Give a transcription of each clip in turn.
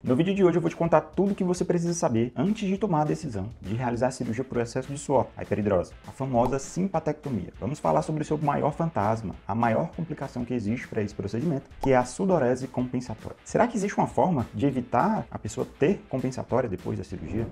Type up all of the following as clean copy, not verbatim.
No vídeo de hoje eu vou te contar tudo o que você precisa saber antes de tomar a decisão de realizar a cirurgia por excesso de suor, a hiperidrose, a famosa simpatectomia. Vamos falar sobre o seu maior fantasma, a maior complicação que existe para esse procedimento, que é a sudorese compensatória. Será que existe uma forma de evitar a pessoa ter compensatória depois da cirurgia?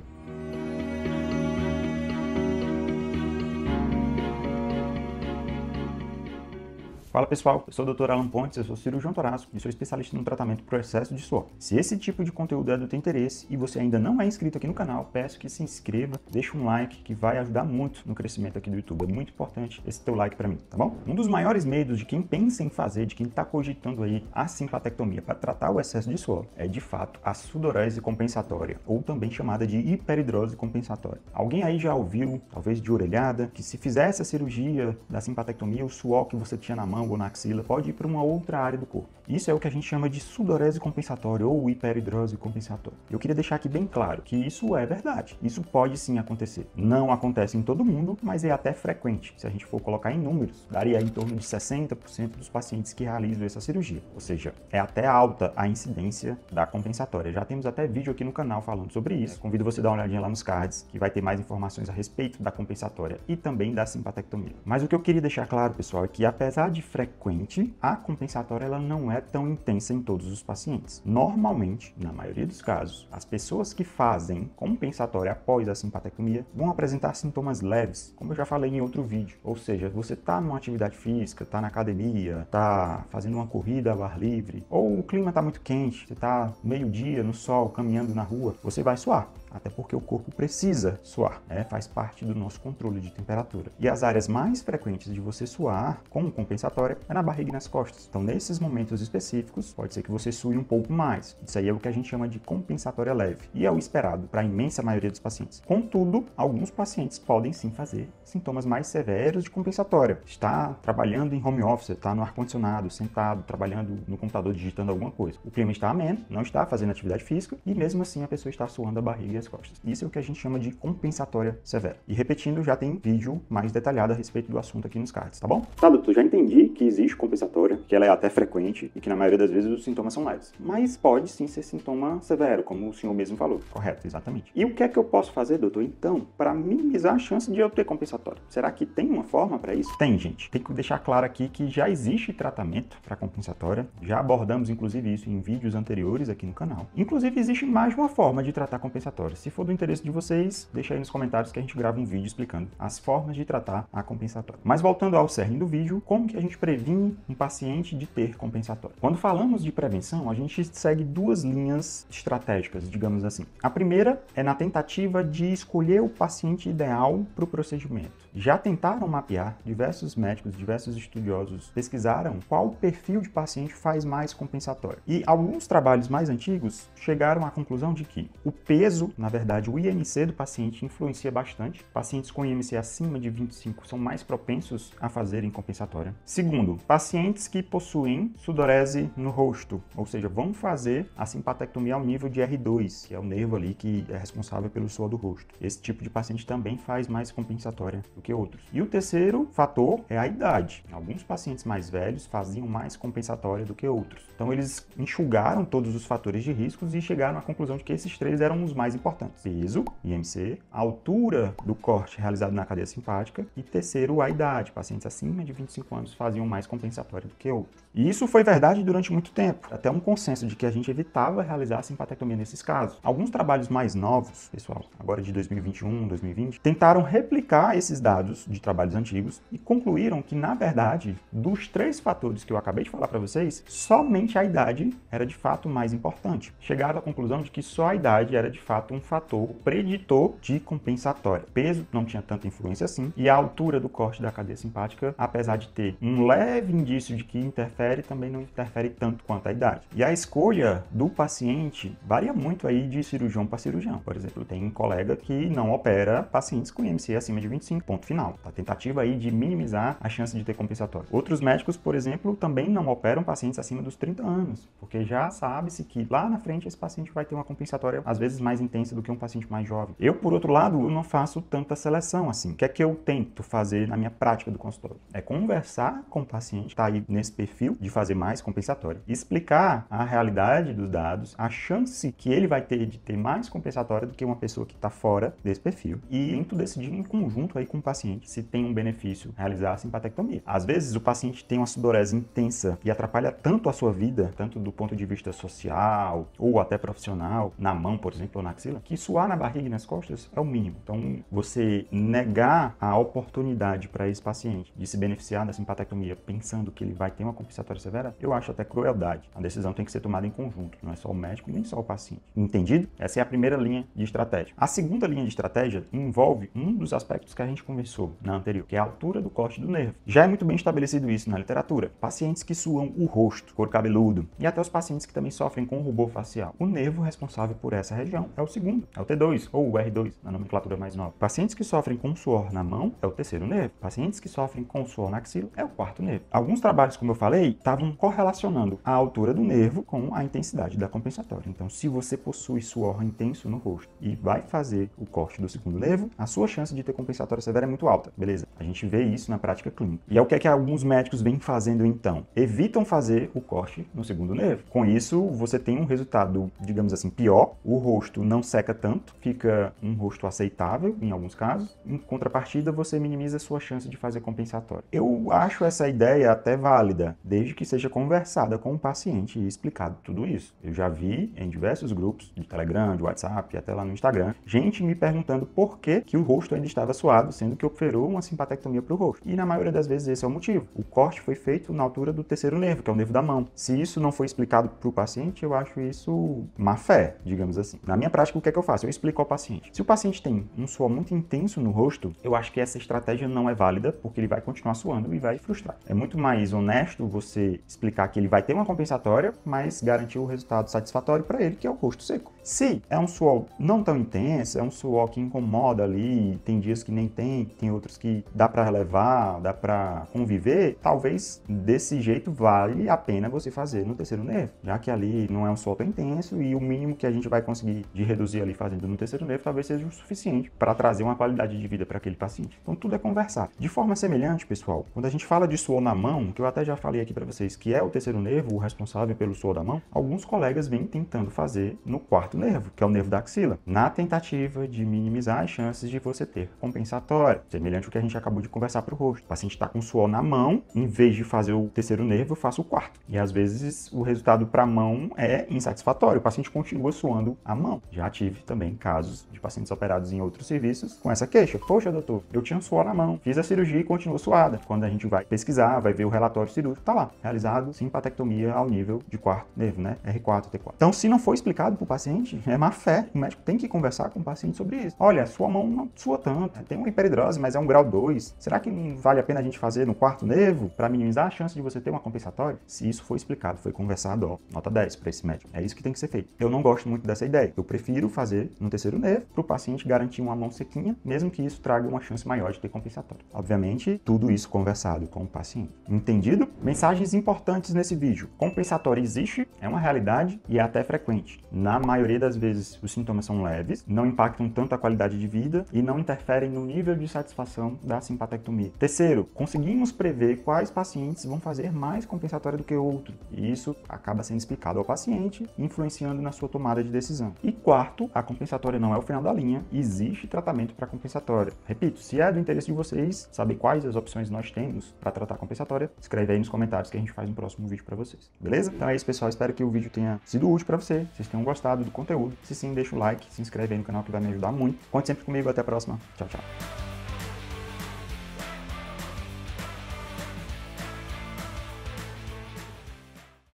Fala pessoal, eu sou o Dr. Alan Pontes, eu sou cirurgião torácico e sou especialista no tratamento por excesso de suor. Se esse tipo de conteúdo é do teu interesse e você ainda não é inscrito aqui no canal, peço que se inscreva, deixe um like que vai ajudar muito no crescimento aqui do YouTube. É muito importante esse teu like para mim, tá bom? Um dos maiores medos de quem pensa em fazer, de quem está cogitando aí a simpatectomia para tratar o excesso de suor, é de fato a sudorese compensatória, ou também chamada de hiperidrose compensatória. Alguém aí já ouviu, talvez de orelhada, que se fizesse a cirurgia da simpatectomia, o suor que você tinha na mão ou na axila pode ir para uma outra área do corpo. Isso é o que a gente chama de sudorese compensatória ou hiperidrose compensatória. Eu queria deixar aqui bem claro que isso é verdade. Isso pode sim acontecer. Não acontece em todo mundo, mas é até frequente. Se a gente for colocar em números, daria em torno de 60% dos pacientes que realizam essa cirurgia. Ou seja, é até alta a incidência da compensatória. Já temos até vídeo aqui no canal falando sobre isso. Convido você a dar uma olhadinha lá nos cards, que vai ter mais informações a respeito da compensatória e também da simpatectomia. Mas o que eu queria deixar claro, pessoal, é que apesar de frequente, a compensatória ela não é tão intensa em todos os pacientes. Normalmente, na maioria dos casos, as pessoas que fazem compensatória após a simpatectomia vão apresentar sintomas leves, como eu já falei em outro vídeo. Ou seja, você está numa atividade física, está na academia, está fazendo uma corrida ao ar livre, ou o clima está muito quente, você está meio-dia no sol, caminhando na rua, você vai suar. Até porque o corpo precisa suar, faz parte do nosso controle de temperatura. E as áreas mais frequentes de você suar com compensatória é na barriga e nas costas. Então, nesses momentos específicos, pode ser que você sue um pouco mais. Isso aí é o que a gente chama de compensatória leve. E é o esperado para a imensa maioria dos pacientes. Contudo, alguns pacientes podem sim fazer sintomas mais severos de compensatória. Está trabalhando em home office, está no ar-condicionado, sentado, trabalhando no computador, digitando alguma coisa. O clima está ameno, não está fazendo atividade física e mesmo assim a pessoa está suando a barriga e as costas. Isso é o que a gente chama de compensatória severa. E repetindo, já tem vídeo mais detalhado a respeito do assunto aqui nos cards, tá bom? Tá, doutor, já entendi que existe compensatória, que ela é até frequente e que na maioria das vezes os sintomas são leves. Mas pode sim ser sintoma severo, como o senhor mesmo falou. Correto, exatamente. E o que é que eu posso fazer, doutor, então, para minimizar a chance de eu ter compensatória? Será que tem uma forma para isso? Tem, gente. Tem que deixar claro aqui que já existe tratamento para compensatória. Já abordamos, inclusive, isso em vídeos anteriores aqui no canal. Inclusive, existe mais de uma forma de tratar compensatória. Se for do interesse de vocês, deixa aí nos comentários que a gente grava um vídeo explicando as formas de tratar a compensatória. Mas voltando ao cerne do vídeo, como que a gente previne um paciente de ter compensatória? Quando falamos de prevenção, a gente segue duas linhas estratégicas, digamos assim. A primeira é na tentativa de escolher o paciente ideal para o procedimento. Já tentaram mapear, diversos médicos, diversos estudiosos pesquisaram qual perfil de paciente faz mais compensatória. E alguns trabalhos mais antigos chegaram à conclusão de que o peso, na verdade, o IMC do paciente influencia bastante. Pacientes com IMC acima de 25 são mais propensos a fazerem compensatória. Segundo, pacientes que possuem sudorese no rosto, ou seja, vão fazer a simpatectomia ao nível de R2, que é o nervo ali que é responsável pelo suor do rosto. Esse tipo de paciente também faz mais compensatória do que outros. E o terceiro fator é a idade. Alguns pacientes mais velhos faziam mais compensatória do que outros. Então, eles enxugaram todos os fatores de riscos e chegaram à conclusão de que esses três eram os mais importantes. Peso, IMC, a altura do corte realizado na cadeia simpática e terceiro, a idade. Pacientes acima de 25 anos faziam mais compensatória do que outros. E isso foi verdade durante muito tempo, até um consenso de que a gente evitava realizar a simpatectomia nesses casos. Alguns trabalhos mais novos, pessoal, agora de 2021, 2020, tentaram replicar esses dados de trabalhos antigos e concluíram que, na verdade, dos três fatores que eu acabei de falar para vocês, somente a idade era de fato mais importante. Chegaram à conclusão de que só a idade era de fato um fator preditor de compensatória. Peso não tinha tanta influência assim e a altura do corte da cadeia simpática, apesar de ter um leve indício de que interfere, também não interfere tanto quanto a idade. E a escolha do paciente varia muito aí de cirurgião para cirurgião. Por exemplo, tem um colega que não opera pacientes com IMC acima de 25, ponto final. A tentativa aí de minimizar a chance de ter compensatório. Outros médicos, por exemplo, também não operam pacientes acima dos 30 anos, porque já sabe-se que lá na frente esse paciente vai ter uma compensatória às vezes mais intensa do que um paciente mais jovem. Eu, por outro lado, eu não faço tanta seleção assim. O que é que eu tento fazer na minha prática do consultório? É conversar com o paciente, está aí nesse perfil de fazer mais compensatória, explicar a realidade dos dados, a chance que ele vai ter de ter mais compensatória do que uma pessoa que está fora desse perfil, e tento decidir em conjunto aí com o paciente se tem um benefício realizar a simpatectomia. Às vezes o paciente tem uma sudorese intensa e atrapalha tanto a sua vida, tanto do ponto de vista social ou até profissional, na mão, por exemplo, ou na axila, que suar na barriga e nas costas é o mínimo. Então, você negar a oportunidade para esse paciente de se beneficiar da simpatectomia pensando que ele vai ter uma compensatória severa, eu acho até crueldade. A decisão tem que ser tomada em conjunto, não é só o médico nem só o paciente. Entendido? Essa é a primeira linha de estratégia. A segunda linha de estratégia envolve um dos aspectos que a gente conversou na anterior, que é a altura do corte do nervo. Já é muito bem estabelecido isso na literatura. Pacientes que suam o rosto, couro cabeludo, e até os pacientes que também sofrem com rubor facial. O nervo responsável por essa região é o segundo, é o T2, ou o R2, na nomenclatura mais nova. Pacientes que sofrem com suor na mão é o terceiro nervo. Pacientes que sofrem com suor na axila é o quarto nervo. Alguns trabalhos, como eu falei, estavam correlacionando a altura do nervo com a intensidade da compensatória. Então, se você possui suor intenso no rosto e vai fazer o corte do segundo nervo, a sua chance de ter compensatória severa é muito alta, beleza? A gente vê isso na prática clínica. E é o que é que alguns médicos vêm fazendo então? Evitam fazer o corte no segundo nervo. Com isso, você tem um resultado, digamos assim, pior. O rosto não seca tanto, fica um rosto aceitável em alguns casos. Em contrapartida, você minimiza a sua chance de fazer compensatória. Eu acho essa ideia até válida, desde que seja conversada com o paciente e explicado tudo isso. Eu já vi em diversos grupos de Telegram, de WhatsApp, até lá no Instagram, gente me perguntando por que o rosto ainda estava suado, sendo que operou uma simpatectomia para o rosto. E na maioria das vezes esse é o motivo. O corte foi feito na altura do terceiro nervo, que é o nervo da mão. Se isso não foi explicado para o paciente, eu acho isso má fé, digamos assim. Na minha prática, o que é que eu faço? Eu explico ao paciente. Se o paciente tem um suor muito intenso no rosto, eu acho que essa estratégia não é válida, porque ele vai continuar suando e vai frustrar. É muito mais honesto você explicar que ele vai ter uma compensatória, mas garantir o resultado satisfatório para ele, que é o rosto seco. Se é um suor não tão intenso, é um suor que incomoda ali, tem dias que nem tem outros que dá para relevar, dá para conviver, talvez desse jeito vale a pena você fazer no terceiro nervo, já que ali não é um suor tão intenso e o mínimo que a gente vai conseguir de reduzir ali fazendo no terceiro nervo talvez seja o suficiente para trazer uma qualidade de vida para aquele paciente. Então tudo é conversar. De forma semelhante, pessoal, quando a gente fala de suor na mão, que eu até já falei aqui para vocês que é o terceiro nervo o responsável pelo suor da mão, alguns colegas vêm tentando fazer no quarto nervo, que é o nervo da axila, na tentativa de minimizar as chances de você ter compensatória, semelhante ao que a gente acabou de conversar para o rosto. O paciente está com suor na mão, em vez de fazer o terceiro nervo, eu faço o quarto. E às vezes o resultado para a mão é insatisfatório, o paciente continua suando a mão. Já tive também casos de pacientes operados em outros serviços com essa queixa. Poxa, doutor, eu tinha suor na mão, fiz a cirurgia e continuou suada. Quando a gente vai pesquisar, vai ver o relatório cirúrgico, tá lá, realizado simpatectomia ao nível de quarto nervo, né? R4, T4. Então, se não for explicado para o paciente, é má fé. O médico tem que conversar com o paciente sobre isso. Olha, sua mão não sua tanto, tem uma hiperidrose, mas é um grau 2. Será que não vale a pena a gente fazer no quarto nervo para minimizar a chance de você ter uma compensatória? Se isso for explicado, foi conversado, ó, nota 10 para esse médico. É isso que tem que ser feito. Eu não gosto muito dessa ideia. Eu prefiro fazer no terceiro nervo para o paciente garantir uma mão sequinha, mesmo que isso traga uma chance maior de ter compensatória. Obviamente, tudo isso conversado com o paciente. Entendido? Mensagens importantes nesse vídeo. Compensatória existe, é uma realidade e é até frequente. Na maioria das vezes, os sintomas são leves, não impactam tanto a qualidade de vida e não interferem no nível de satisfação da simpatectomia. Terceiro, conseguimos prever quais pacientes vão fazer mais compensatória do que outro. E isso acaba sendo explicado ao paciente, influenciando na sua tomada de decisão. E quarto, a compensatória não é o final da linha, existe tratamento para compensatória. Repito, se é do interesse de vocês saber quais as opções nós temos para tratar a compensatória, escreve aí nos comentários que a gente faz um próximo vídeo para vocês. Beleza? Então é isso, pessoal. Espero que o vídeo tenha sido útil para você, vocês tenham gostado do conteúdo. Se sim, deixa o like, se inscreve aí no canal que vai me ajudar muito. Conte sempre comigo. Até a próxima. Tchau, tchau.